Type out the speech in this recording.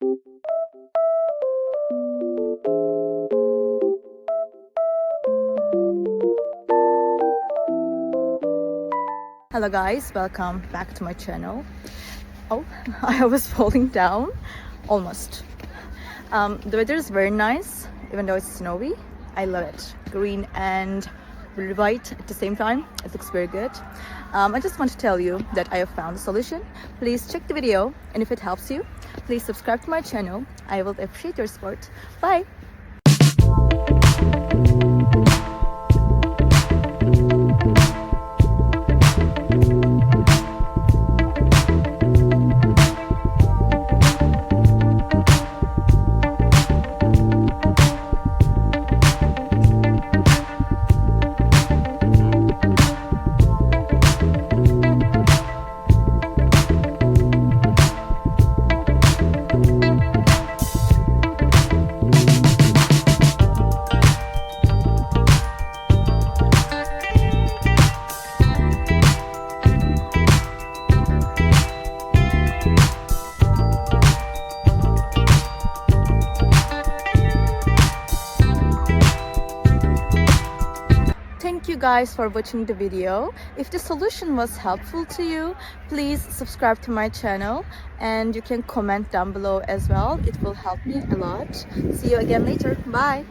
Hello guys, welcome back to my channel. Oh, I was falling down almost. The weather is very nice, even though it's snowy. I love it. Green and really white at the same time. It looks very good. I just want to tell you that I have found a solution. Please check the video, and if it helps you, please subscribe to my channel. I will appreciate your support. Bye! Thank you guys for watching the video. If the solution was helpful to you, please subscribe to my channel and you can comment down below as well. It will help me a lot. See you again later. Bye.